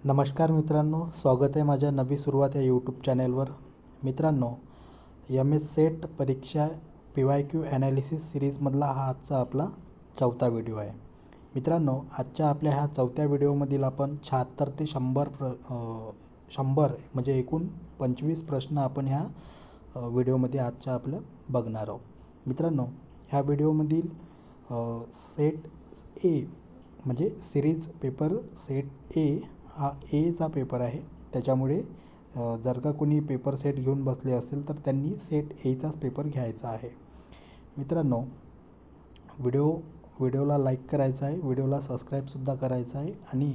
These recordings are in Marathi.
नमस्कार मित्रांनो, स्वागत आहे माझ्या नवी सुरुवात या यूट्यूब चॅनलवर. मित्रांनो, MS सेट परीक्षा PYQ ॲनालिसिस सिरीजमधला हा आजचा आपला चौथा व्हिडिओ आहे. मित्रांनो, आजच्या आपल्या ह्या चौथ्या व्हिडिओमधील आपण 76 ते 100 म्हणजे एकूण 25 प्रश्न आपण ह्या व्हिडिओमध्ये आजच्या आपल्या बघणार आहोत. मित्रांनो, ह्या व्हिडिओमधील सेट ए म्हणजे सिरीज पेपर सेट ए हा एचा पेपर आहे. त्याच्यामुळे जर का कोणी पेपर सेट घेऊन बसले असेल तर त्यांनी सेट एचाच पेपर घ्यायचा आहे. मित्रांनो, व्हिडिओला लाईक करायचा आहे, व्हिडिओला सबस्क्राईबसुद्धा करायचं आहे आणि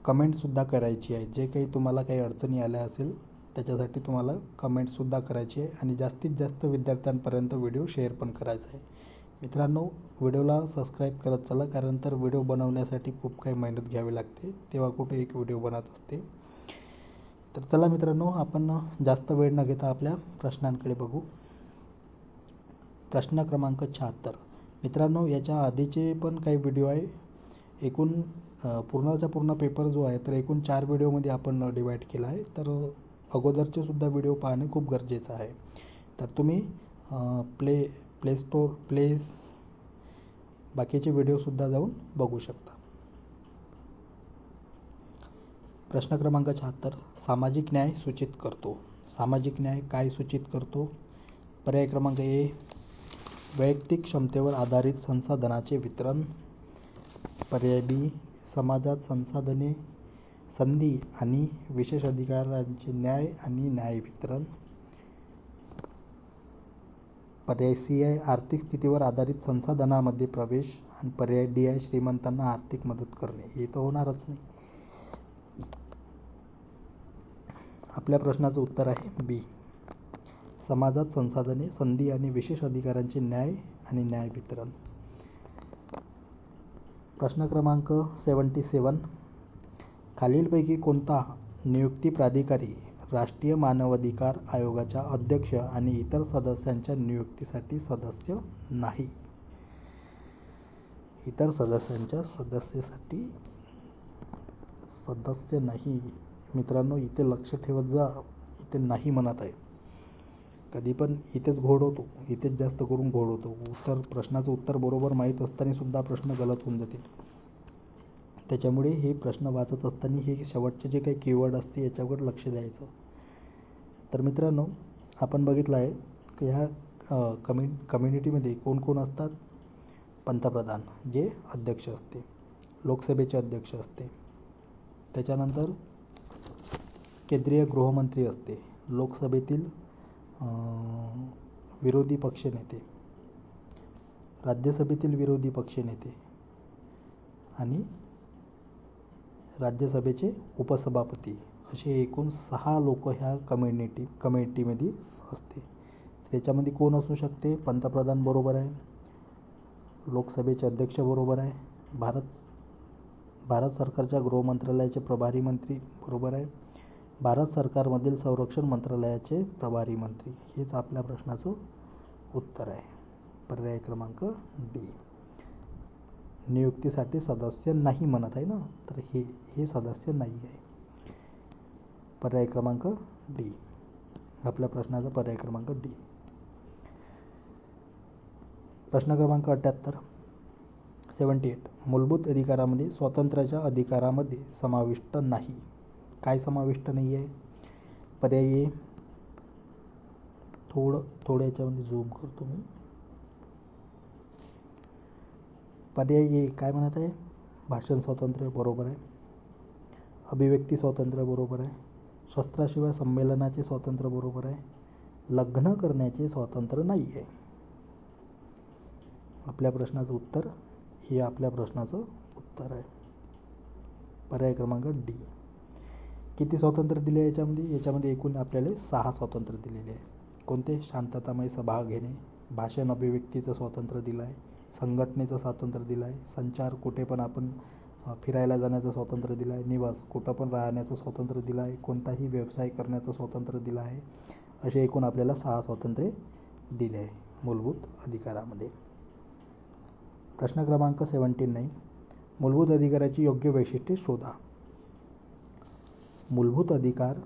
कमेंटसुद्धा करायची आहे. जे काही तुम्हाला काही अडचणी आल्या असेल त्याच्यासाठी तुम्हाला कमेंटसुद्धा करायची आहे आणि जास्तीत जास्त विद्यार्थ्यांपर्यंत व्हिडिओ शेअर पण करायचा आहे. मित्रांनो, व्हिडिओला सबस्क्राईब करत चला, कारण तर व्हिडिओ बनवण्यासाठी खूप काही मेहनत घ्यावी लागते, तेव्हा कुठे एक व्हिडिओ बनत असते. तर चला मित्रांनो, आपण जास्त वेळ न घेता आपल्या प्रश्नांकडे बघू. प्रश्न क्रमांक 76. मित्रांनो, याच्या आधीचे पण काही व्हिडिओ आहे. एकूण पूर्णचा पूर्ण पेपर जो आहे तर एकूण 4 व्हिडिओमध्ये आपण डिवाईड केला आहे. तर अगोदरचे सुद्धा व्हिडिओ पाहणे खूप गरजेचं आहे. तर तुम्ही बाकीचे व्हिडिओसुद्धा जाऊन बघू शकता. प्रश्न क्रमांक 76. सामाजिक न्याय सूचित करतो. सामाजिक न्याय काय सूचित करतो? पर्याय क्रमांक ए, वैयक्तिक क्षमतेवर आधारित संसाधनाचे वितरण. पर्याय बी, समाजात संसाधने, संधी आणि विशेष अधिकारांचे न्याय आणि न्याय वितरण. पर्याय सी आहे, आर्थिक स्थितीवर आधारित संसाधनामध्ये प्रवेश. आणि पर्याय डी आहे, श्रीमंतांना आर्थिक मदत करणे. हे तर होणारच नाही. आपल्या प्रश्नाचं उत्तर आहे बी, समाजात संसाधने, संधी आणि विशेष अधिकारांचे न्याय आणि न्याय वितरण. प्रश्न क्रमांक 77. खालीलपैकी कोणता नियुक्ती प्राधिकारी राष्ट्रीय मानवाधिकार आयोगाच्या अध्यक्ष आणि इतर सदस्यांच्या नियुक्तीसाठी सदस्य नाही? इतर सदस्यांच्या सदस्य नाही. मित्रांनो, इथे लक्ष ठेवत जा, इथे नाही म्हणत आहे. कधी पण इथेच घोड होतो, इथेच जास्त करून घोड होतो. प्रश्नाचं उत्तर बरोबर माहीत असताना सुद्धा प्रश्न गलत होऊन जाते. त्याच्यामुळे हे प्रश्न वाचत असताना हे शेवटचे जे काही कीवर्ड असते याच्यावर लक्ष द्यायचं. तर मित्रांनो, आपण बघितलं आहे की ह्या कम्युनिटीमध्ये कोण कोण असतात? पंतप्रधान जे अध्यक्ष असते, लोकसभेचे अध्यक्ष असते, त्याच्यानंतर केंद्रीय गृहमंत्री असते, लोकसभेतील विरोधी पक्षनेते, राज्यसभेतील विरोधी पक्षनेते आणि राज्यसभेचे उपसभापती, असे एकूण 6 लोक ह्या कमिटीमध्ये असते. त्याच्यामध्ये कोण असू शकते? पंतप्रधान बरोबर आहे, लोकसभेचे अध्यक्ष बरोबर आहे, भारत सरकारच्या गृह मंत्रालयाचे प्रभारी मंत्री बरोबर आहे, भारत सरकारमधील संरक्षण मंत्रालयाचे प्रभारी मंत्री. हेच आपल्या प्रश्नाचं उत्तर आहे. पर्याय क्रमांक डी. नियुक्तीसाठी सदस्य नाही म्हणत आहे ना, तर हे सदस्य नाही आहे. पर्याय क्रमांक डी. आपल्या प्रश्नाचा पर्याय क्रमांक डी. प्रश्न क्रमांक 78. मूलभूत अधिकारामध्ये स्वातंत्र्याच्या अधिकारामध्ये समाविष्ट नाही. काय समाविष्ट नाही आहे? पर्याय ए, थोडं याच्यामध्ये झूम करतो मी. पर्याय ए काय म्हणत आहे? भाषण स्वातंत्र्य बरोबर आहे, अभिव्यक्ती स्वातंत्र्य बरोबर आहे, शस्त्राशिवाय संमेलनाचे स्वातंत्र्य बरोबर आहे, लग्न करण्याचे स्वातंत्र्य नाही आहे. आपल्या प्रश्नाचं उत्तर हे आपल्या प्रश्नाचं उत्तर आहे. पर्याय क्रमांक डी. किती स्वातंत्र्य दिले याच्यामध्ये? याच्यामध्ये एकूण आपल्याला 6 स्वातंत्र्य दिलेले आहे. कोणते? शांततामय सभा घेणे, भाषण अभिव्यक्तीचं स्वातंत्र्य दिलं आहे, संघटनेचं स्वातंत्र्य दिलं आहे, संचार कुठे पण आपण फिरायला जाण्याचं स्वातंत्र्य दिलं आहे, निवास कुठं पण राहण्याचं स्वातंत्र्य दिलं आहे, कोणताही व्यवसाय करण्याचं स्वातंत्र्य दिलं आहे. असे एकूण आपल्याला 6 स्वातंत्र्य दिले आहे मूलभूत अधिकारामध्ये. प्रश्न क्रमांक 79. मूलभूत अधिकाराची योग्य वैशिष्ट्ये शोधा. मूलभूत अधिकार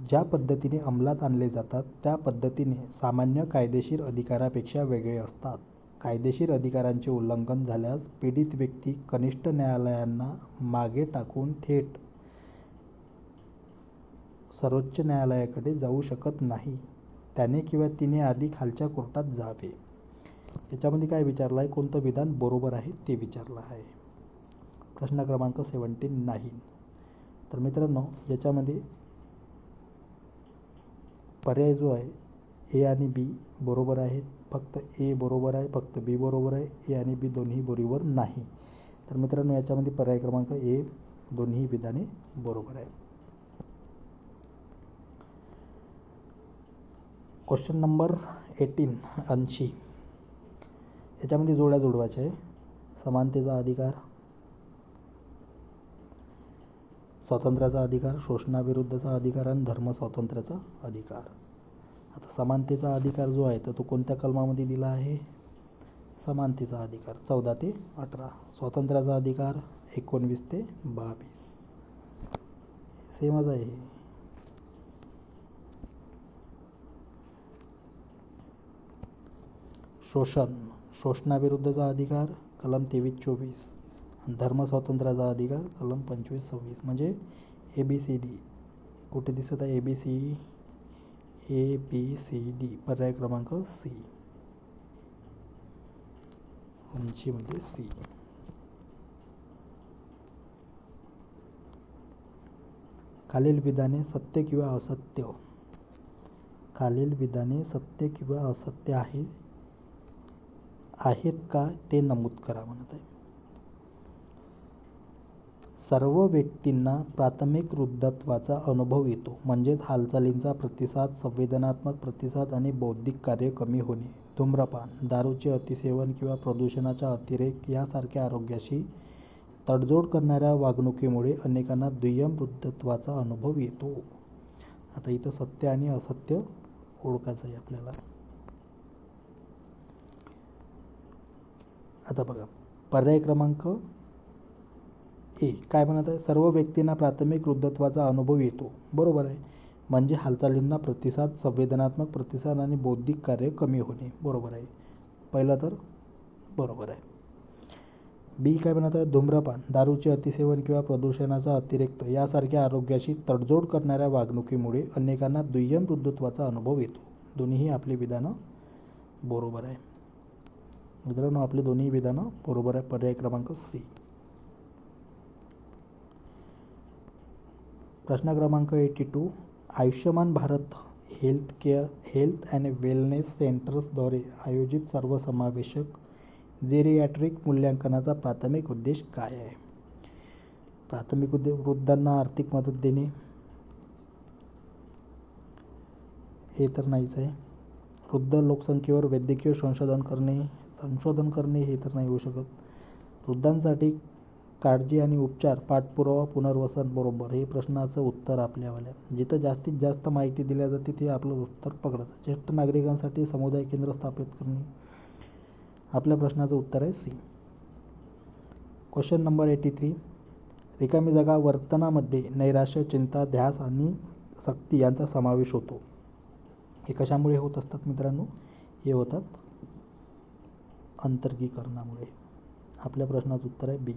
ज्या पद्धतीने अंमलात आणले जातात त्या पद्धतीने सामान्य कायदेशीर अधिकारापेक्षा वेगळे असतात. कायदेशीर अधिकारांचे उल्लंघन झाल्यास पीडित व्यक्ती कनिष्ठ न्यायालयांना मागे टाकून थेट सर्वोच्च न्यायालयाकडे जाऊ शकत नाही. त्याने किंवा तिने आधी खालच्या कोर्टात जावे. याच्यामध्ये काय विचारलं आहे, कोणतं विधान बरोबर आहे ते विचारलं आहे. प्रश्न क्रमांक 79. तर मित्रांनो याच्यामध्ये पर्याय जो आहे ए आणि बी बरोबर आहेत. फक्त ए बरोबर आहे, फक्त बी बरोबर आहे. ए आणि बी दोन्ही बरोबर नाही. तर मित्रांनो याच्यामध्ये पर्याय क्रमांक ए दोन्ही विधाने बरोबर आहे. Question number 18 80. याच्यामध्ये जोड्या जोडवायच्या आहे. समानतेचा अधिकार, स्वातंत्र्याचा अधिकार, शोषणाविरुद्धचा अधिकार आणि धर्म स्वातंत्र्याचा अधिकार. आता समानतेचा अधिकार जो आहे तर तो कोणत्या कलमामध्ये दिला आहे, समानतेचा अधिकार 14 ते 18. स्वातंत्र्याचा अधिकार 19 ते 22. सेमच आहे हे. शोषणाविरुद्धचा अधिकार कलम 23-24. धर्म स्वातंत्र्याचा अधिकार कलम 25-26. म्हणजे ABCD कुठे दिसत आहे, ABCD पर्याय क्रमांक सी, उंचीमध्ये सी. खालील विधाने सत्य किंवा असत्य, खालील विधाने सत्य किंवा असत्य आहेत का ते नमूद करा म्हणत आहे. सर्व व्यक्तींना प्राथमिक वृद्धत्वाचा अनुभव येतो, म्हणजेच हालचालींचा प्रतिसाद, संवेदनात्मक प्रतिसाद आणि बौद्धिक कार्य कमी होणे. धूम्रपान, दारूचे अतिसेवन किंवा प्रदूषणाचा अतिरेक यासारख्या आरोग्याशी तडजोड करणाऱ्या वागणुकीमुळे अनेकांना दुय्यम वृद्धत्वाचा अनुभव येतो. आता इथं सत्य आणि असत्य ओळखायचं आहे आपल्याला. आता बघा पर्याय क्रमांक ए काय म्हणत आहे, सर्व व्यक्तींना प्राथमिक वृद्धत्वाचा अनुभव येतो, बरोबर आहे. म्हणजे हालचालींना प्रतिसाद, संवेदनात्मक प्रतिसाद आणि बौद्धिक कार्य कमी होणे, बरोबर आहे. पहिलं तर बरोबर आहे. बी काय म्हणत आहे, धूम्रपान, दारूचे अतिसेवन किंवा प्रदूषणाचा अतिरेक यासारख्या आरोग्याशी तडजोड करणाऱ्या वागणुकीमुळे अनेकांना दुय्यम वृद्धत्वाचा अनुभव येतो. दोन्हीही आपली विधानं बरोबर आहे. मित्रांनो आपली दोन्ही विधानं बरोबर आहे. पर्याय क्रमांक सी. प्रश्न क्रमांक 82. Ayushman Bharat health and wellness सेंटर्सद्वारे आयोजित सर्वसमावेशक जेरियाट्रिक मूल्यांकनाचा प्राथमिक उद्देश काय आहे. प्राथमिक उद्देश वृद्धांना आर्थिक मदत देणे, हे तर नाहीच आहे. वृद्ध लोकसंख्येवर वैद्यकीय संशोधन करणे हे तर नाही होऊ शकत. वृद्धांसाठी काळजी आणि उपचार, पाठपुरावा, पुनर्वसन, बरोबर. हे प्रश्नाचं उत्तर आपल्यावाल्या. जिथं जास्तीत जास्त माहिती दिल्या जाते ते आपलं उत्तर पकडायचं. ज्येष्ठ नागरिकांसाठी समुदाय केंद्र स्थापित करणे, आपल्या प्रश्नाचं उत्तर आहे सी. Question number 83. रिकामी जागा वर्तनामध्ये नैराश्य, चिंता, ध्यास आणि सक्ती यांचा समावेश होतो. हे कशामुळे होत असतात मित्रांनो, हे होतात अंतर्गीकरणामुळे. आपल्या प्रश्नाचं उत्तर आहे बी.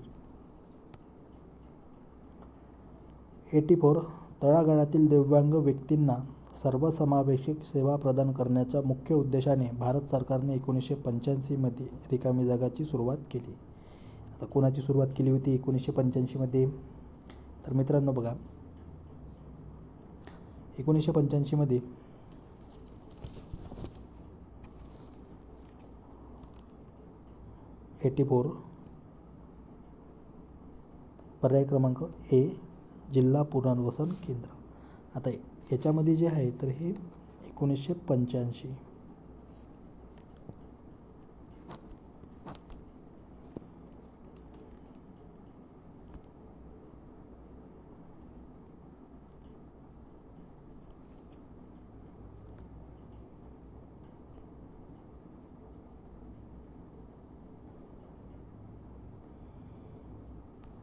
84. तळागाळातील दिव्यांग व्यक्तींना सर्वसमावेशक सेवा प्रदान करण्याच्या मुख्य उद्देशाने भारत सरकारने 1985 मध्ये रिकामी जागाची सुरुवात केली. आता कोणाची सुरुवात केली होती 1985 मध्ये, तर मित्रांनो बघा 1985 मध्ये पर्याय क्रमांक ए जिल्हा पुनर्वसन केंद्र. आता याच्यामध्ये जे आहे तर हे 1985.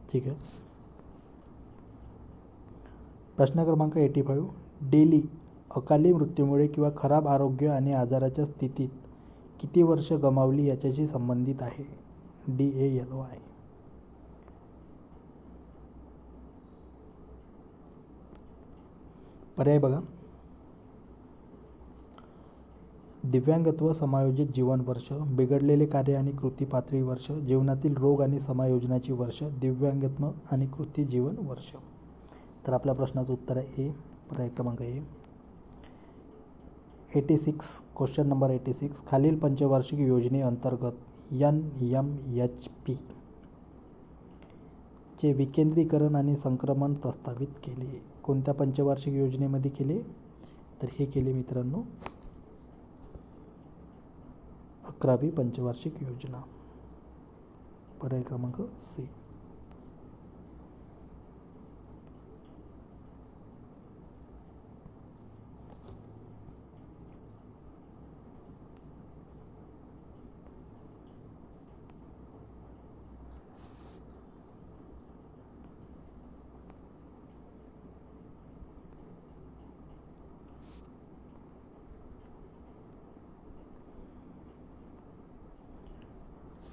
ठीक आहे. प्रश्न क्रमांक 85. डेली अकाली मृत्यूमुळे किंवा खराब आरोग्य आणि आजाराच्या स्थितीत किती वर्ष गमावली याच्याशी संबंधित आहे. DALY. पर्याय बघा. दिव्यांगत्व समायोजित जीवन वर्ष, बिघडलेले कार्य आणि कृती पातळी वर्ष, जीवनातील रोग आणि समायोजनाची वर्ष, दिव्यांगत्व आणि कृती जीवन वर्ष. तर आपल्या प्रश्नाचं उत्तर आहे ए. पर्याय क्रमांक ए. 86. Question number 86. खालील पंचवार्षिक योजनेअंतर्गत NMHP चे विकेंद्रीकरण आणि संक्रमण प्रस्तावित केले. कोणत्या पंचवार्षिक योजनेमध्ये केले? तर हे केले मित्रांनो 11वी पंचवार्षिक योजना. पर्याय क्रमांक सी.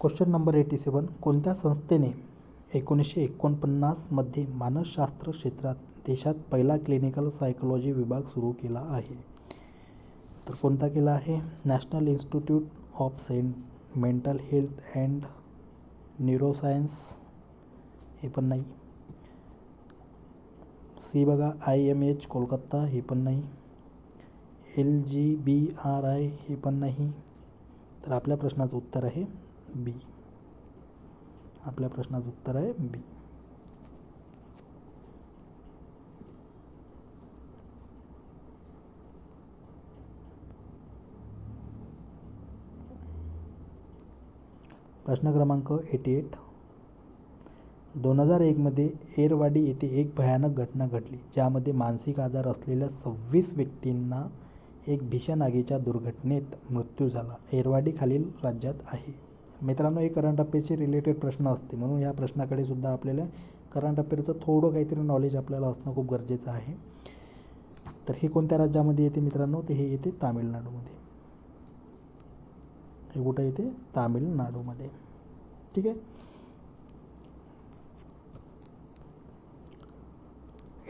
Question number 87. कोणत्या संस्थेने 1949 मध्ये मानसशास्त्र क्षेत्रात देशात पहिला क्लिनिकल सायकोलॉजी विभाग सुरू केला आहे? तर कोणता केला आहे? National institute of mental health and neuroscience, हे पण नाही. सी बघा, IMH कोलकाता, हे पण नाही. LGBRI, हे पण नाही. तर आपल्या प्रश्नाचं उत्तर आहे बी. आपल्या प्रश्नाचं उत्तर आहे बी. प्रश्न क्रमांक 88. 2001 मध्ये एरवाडी येथे एक भयानक घटना घडली ज्यामध्ये मानसिक आजार असलेल्या 26 व्यक्तींना एक भीषण आगीच्या दुर्घटनेत मृत्यू झाला. एरवाडी खालील राज्यात आहे. मित्रांनो, हे करंट अफेअर्सशी रिलेटेड प्रश्न असते, म्हणून या प्रश्नाकडे सुद्धा आपल्याला करंट अफेअरचं थोडं काहीतरी नॉलेज आपल्याला असणं खूप गरजेचं आहे. तर हे कोणत्या राज्यामध्ये येते मित्रांनो? तर हे येते तामिळनाडूमध्ये. हे कुठं येते? तामिळनाडूमध्ये. ठीक आहे.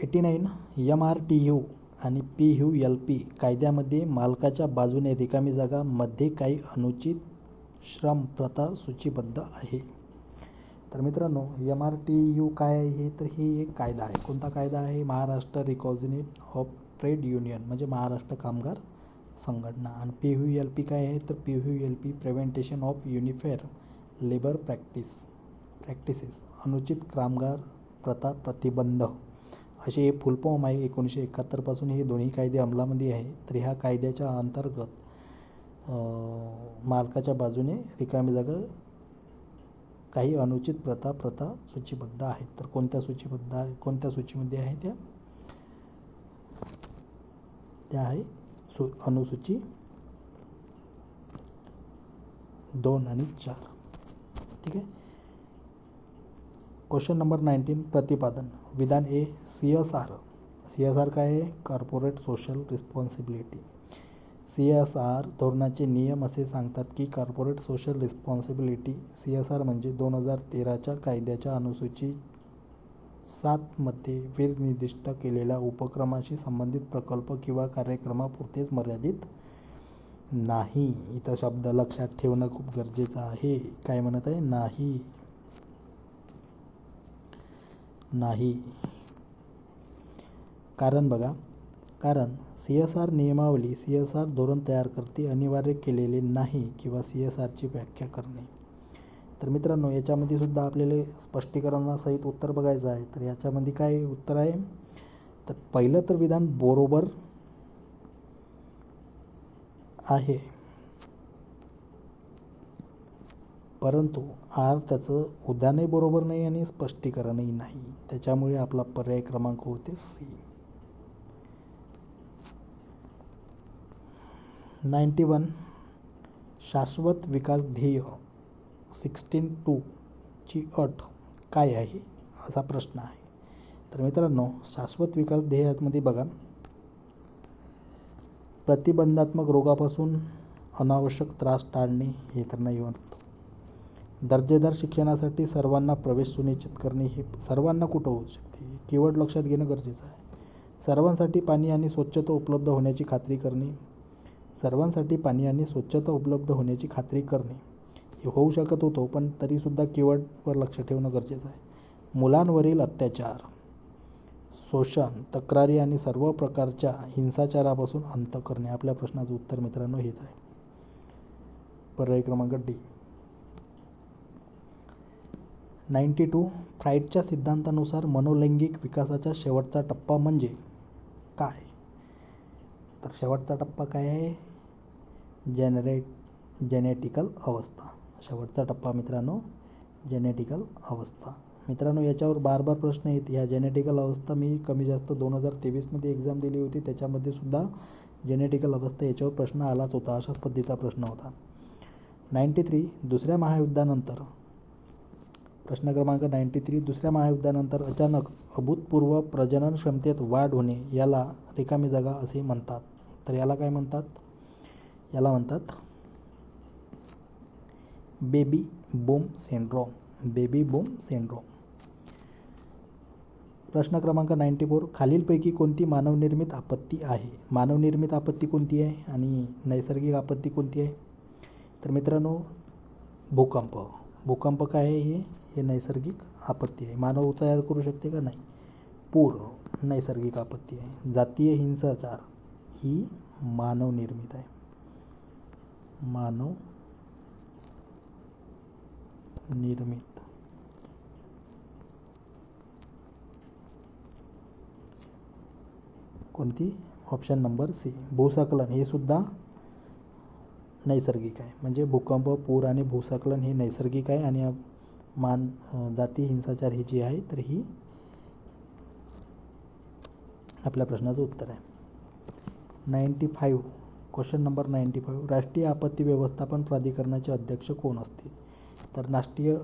89. MRTU आणि PULP कायद्यामध्ये मालकाच्या बाजूने रिकामी जागा मध्ये काही अनुचित श्रम प्रथा सूचीबद्ध आहे. तर मित्रांनो, MRTU काय आहे? तर ही एक कायदा आहे. कोणता कायदा आहे? Maharashtra recognition of trade union, म्हणजे महाराष्ट्र कामगार संघटना. आणि PULP काय आहे? तर PULP प्रिव्हेंटेशन ऑफ युनिफेअर लेबर प्रॅक्टिसेस, अनुचित कामगार प्रथा प्रतिबंध, असे हे फुल फॉर्म आहे. 1971 पासून हे दोन्ही कायदे अंमलामध्ये आहे. तर ह्या कायद्याच्या अंतर्गत मालकाच्या बाजूने रिकामी जागा काही अनुचित प्रथा सूचीबद्ध आहेत. तर कोणत्या सूचीमध्ये आहे? त्या आहे अनुसूची 2 आणि 4. ठीक आहे. Question number 19. प्रतिपादन. विधान ए. CSR काय आहे? Corporate social responsibility. CSR धोरणाचे नियम असे सांगतात की कॉर्पोरेट सोशल रिस्पॉन्सिबिलिटी CSR म्हणजे 2013च्या कायद्याच्या अनुसूची 7 मध्ये निर्दिष्ट केलेल्या उपक्रमाशी संबंधित प्रकल्प किंवा कार्यक्रमापुरतेच मर्यादित नाही. इथं शब्द लक्षात ठेवणं खूप गरजेचं आहे. काय म्हणत आहे? नाही. कारण बघा, कारण CSR नियमावली CSR धोरण तयार करते, अनिवार्य केलेले नाही किंवा CSR ची व्याख्या करणे. तर मित्रांनो, याच्यामध्ये सुद्धा आपल्याला स्पष्टीकरणासहित उत्तर बघायचं आहे. तर याच्यामध्ये काय उत्तर आहे? तर पहिलं तर विधान बरोबर आहे, परंतु त्याचं उदाहरणही बरोबर नाही आणि स्पष्टीकरणही नाही. त्याच्यामुळे आपला पर्याय क्रमांक होते सी. 91. शाश्वत विकास ध्येय 16.2 ची अट काय आहे? असा प्रश्न आहे. तर मित्रांनो, शाश्वत विकास ध्येयामध्ये बघा, प्रतिबंधात्मक रोगापासून अनावश्यक त्रास टाळणे हे तर नाही होत. दर्जेदार शिक्षणासाठी सर्वांना प्रवेश सुनिश्चित करणे हे सर्वांना कुठं होऊ शकते, कीवर्ड लक्षात घेणं गरजेचं आहे. सर्वांसाठी पाणी आणि स्वच्छता उपलब्ध होण्याची खात्री करणे, सर्वांसाठी पाणी आणि स्वच्छता उपलब्ध होण्याची खात्री करणे हे होऊ शकत होतं, पण तरीसुद्धा कीवर्डवर लक्ष ठेवणं गरजेचं आहे. मुलांवरील अत्याचार, शोषण, तक्रारी आणि सर्व प्रकारच्या हिंसाचारापासून अंत करणे. आपल्या प्रश्नाचं उत्तर मित्रांनो हेच आहे. पर्याय क्रमांक डी. 92. फ्राईडच्या सिद्धांतानुसार मनोलैंगिक विकासाचा शेवटचा टप्पा म्हणजे काय? तर शेवटचा टप्पा काय आहे? जेनेटिकल अवस्था. शेवटचा टप्पा मित्रांनो जेनेटिकल अवस्था. मित्रांनो, याच्यावर बार प्रश्न येत. ह्या जेनेटिकल अवस्था मी कमी जास्त 2023 एक्झाम दिली होती, त्याच्यामध्ये सुद्धा जेनेटिकल अवस्था याच्यावर प्रश्न आलाच होता. अशाच पद्धतीचा प्रश्न होता. 93. दुसऱ्या महायुद्धानंतर, प्रश्न क्रमांक 93, दुसऱ्या महायुद्धानंतर अचानक अभूतपूर्व प्रजनन क्षमतेत वाढ होणे याला रिकामी जागा असे म्हणतात. तर याला काय म्हणतात? याला म्हणतात baby boom syndrome. Baby boom syndrome. प्रश्न क्रमांक 94, खालीलपैकी कोणती मानवनिर्मित आपत्ती आहे? मानवनिर्मित आपत्ती कोणती आहे आणि नैसर्गिक आपत्ती कोणती आहे? तर मित्रांनो, भूकंप. भूकंप काय आहे? हे नैसर्गिक आपत्ती आहे. मानव तयार करू शकते का? नाही. पूर नैसर्गिक आपत्ती आहे. जातीय हिंसाचार ही मानवनिर्मित आहे. मानव निर्मित. कोणती? Option number C. भूस्खलन हे सुद्धा नैसर्गिक आहे. म्हणजे भूकंप, पूर आणि भूस्खलन हे नैसर्गिक आहे आणि जाती हिंसाचार ही जी आहे तर ही आपल्या प्रश्नाचं उत्तर आहे. 95. Question number 95. राष्ट्रीय आपत्ती व्यवस्थापन प्राधिकरणाचे अध्यक्ष कोण असते? तर राष्ट्रीय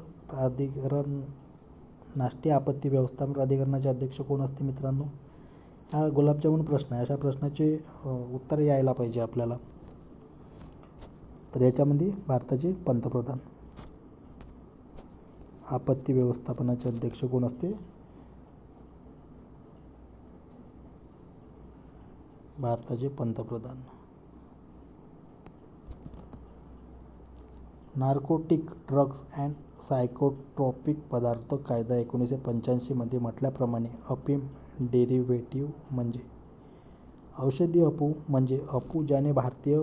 आपत्ती व्यवस्थापन प्राधिकरणाचे अध्यक्ष कोण असते मित्रांनो? हा गुलाबजामुन प्रश्न आहे. अशा प्रश्नाचे उत्तर यायला पाहिजे आपल्याला. तर याच्यामध्ये भारताचे पंतप्रधान. आपत्ती व्यवस्थापनाचे अध्यक्ष कोण असते? भारताचे पंतप्रधान. नार्कोटिक ड्रग्ज अँड सायकोट्रॉपिक पदार्थ कायदा 1985 मध्ये म्हटल्याप्रमाणे अफीम डेरिव्हेटिव्ह म्हणजे औषधी अफू म्हणजे अफू ज्याने भारतीय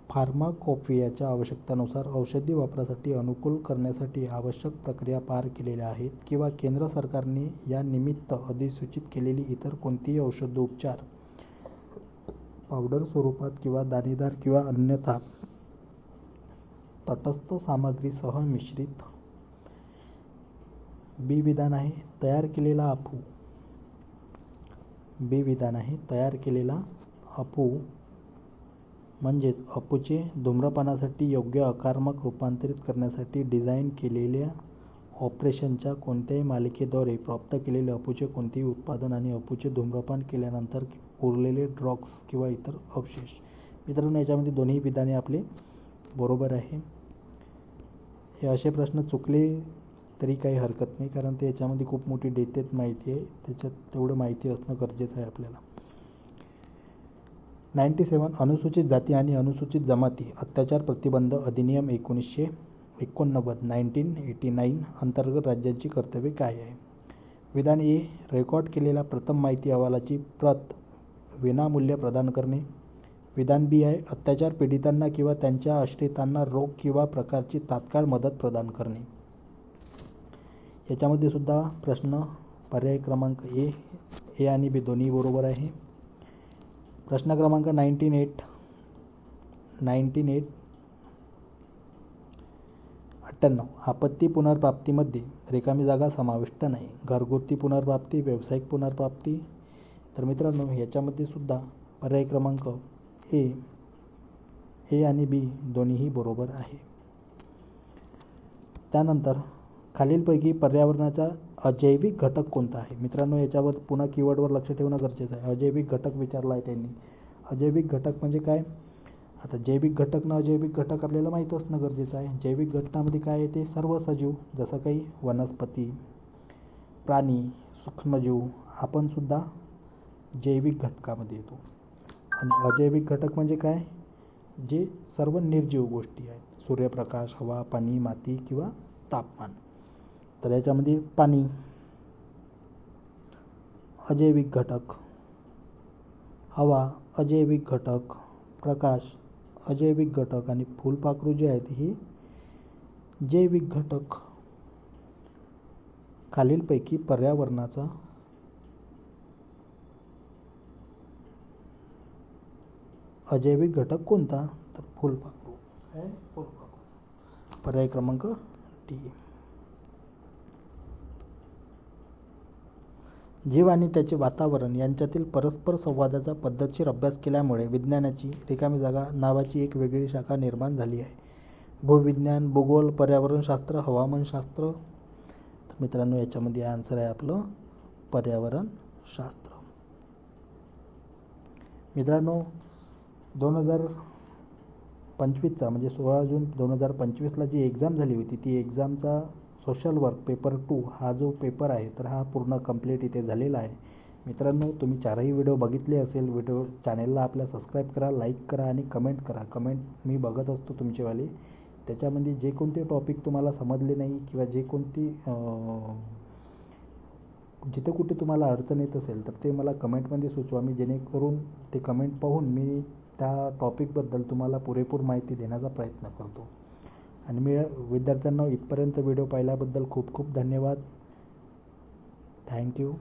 फार्माकोपियाच्या आवश्यकतानुसार औषधी वापरासाठी अनुकूल करण्यासाठी आवश्यक प्रक्रिया पार केलेल्या आहेत किंवा केंद्र सरकारने या निमित्त अधिसूचित केलेली इतर कोणतीही औषधोपचार पावडर स्वरूपात किंवा दाणेदार किंवा अन्यथा तटस्थ सामग्रीसह मिश्रित. बी विधान आहे तयार केलेला अफू. बी विधान आहे तयार केलेला अफू म्हणजेच अफूचे धूम्रपानासाठी योग्य आकारमाक रूपांतरित करण्यासाठी डिझाईन केलेल्या ऑपरेशनच्या कोणत्याही मालिकेद्वारे प्राप्त केलेले अफूचे कोणतेही उत्पादन आणि अफूचे धूम्रपान केल्यानंतर उरलेले ड्रग्ज किंवा इतर अवशेष. मित्रांनो, याच्यामध्ये दोन्ही विधाने आपले बरोबर आहे. हे असे प्रश्न चुकले तरी काही हरकत नाही, कारण ते याच्यामध्ये खूप मोठी डेटेड माहिती आहे. त्याच्यात तेवढं माहिती असणं गरजेचं आहे आपल्याला. 97. अनुसूचित जाती आणि अनुसूचित जमाती अत्याचार प्रतिबंध अधिनियम 1989 1989 अंतर्गत राज्यांची कर्तव्ये काय आहे? विधान ए. रेकॉर्ड केलेल्या प्रथम माहिती अहवालाची प्रत विनामूल्य प्रदान करणे. विधान बी आहे अत्याचार पीडितांना किंवा त्यांच्या आश्रितांना रोग किंवा प्रकारची तात्काळ मदत प्रदान करणे. याच्यामध्ये सुद्धा प्रश्न पर्याय क्रमांक ए आणि बी दोन्ही बरोबर आहे. प्रश्न क्रमांक 98. 98. आपत्ती पुनर्प्राप्तीमध्ये रिकामी जागा समाविष्ट नाही. घरगुती पुनर्प्राप्ती, व्यावसायिक पुनर्प्राप्ती. तर मित्रांनो, याच्यामध्ये सुद्धा पर्याय क्रमांक ए आणि बी दोन्हीही बरोबर आहे. त्यानंतर खालीलपैकी पर्यावरणाचा अजैविक घटक कोणता आहे? मित्रांनो, याच्यावर पुन्हा कीवर्डवर लक्ष ठेवणं गरजेचं आहे. अजैविक घटक विचारला आहे त्यांनी. अजैविक घटक म्हणजे काय? आता जैविक घटक ना अजैविक घटक आपल्याला माहीत असणं गरजेचं आहे. जैविक घटकामध्ये काय येते? सर्व सजीव, जसं काही वनस्पती, प्राणी, सूक्ष्मजीव, आपण सुद्धा जैविक घटकामध्ये येतो. आणि अजैविक घटक म्हणजे काय? जे सर्व निर्जीव गोष्टी आहेत. सूर्यप्रकाश, हवा, पाणी, माती किंवा तापमान. तर याच्यामध्ये पाणी अजैविक घटक, हवा अजैविक घटक, प्रकाश अजैविक घटक आणि फुलपाखरू जे आहेत ही जैविक घटक. खालीलपैकी पर्यावरणाचा अजैविक घटक कोणता? तर फुलपाखरू. पर्याय क्रमांक डी. जीव आणि त्याचे वातावरण यांच्यातील परस्पर संवादाचा पद्धतशीर अभ्यास केल्यामुळे विज्ञानाची रिकामी जागा नावाची एक वेगळी शाखा निर्माण झाली आहे. भूविज्ञान, भूगोल, पर्यावरणशास्त्र, हवामानशास्त्र. तर मित्रांनो, याच्यामध्ये आन्सर आहे आपलं पर्यावरणशास्त्र. मित्रांनो, 2025चा म्हणजे 16 जून 2025ला जी एक्झाम झाली होती ती एक्झामचा सोशल वर्क पेपर 2 हा जो पेपर आहे तर हा पूर्ण कंप्लीट इथे झालेला आहे. मित्रांनो, तुम्ही 4ही व्हिडिओ बघितले असेल. व्हिडिओ चॅनेलला आपल्या सबस्क्राईब करा, लाईक करा आणि कमेंट करा. कमेंट मी बघत असतो तुमचेवाले. त्याच्यामध्ये जे कोणते टॉपिक तुम्हाला समजले नाही किंवा जे कोणती जिथे कुठे तुम्हाला अडचण येत असेल तर ते मला कमेंटमध्ये सुचवा. मी जेणेकरून ते कमेंट पाहून मी त्या टॉपिकबद्दल तुम्हाला पुरेपूर माहिती देण्याचा प्रयत्न करतो. आणि मी विद्यार्थ्यांना इथपर्यंत व्हिडिओ पाहिल्याबद्दल खूप खूप धन्यवाद. थँक्यू.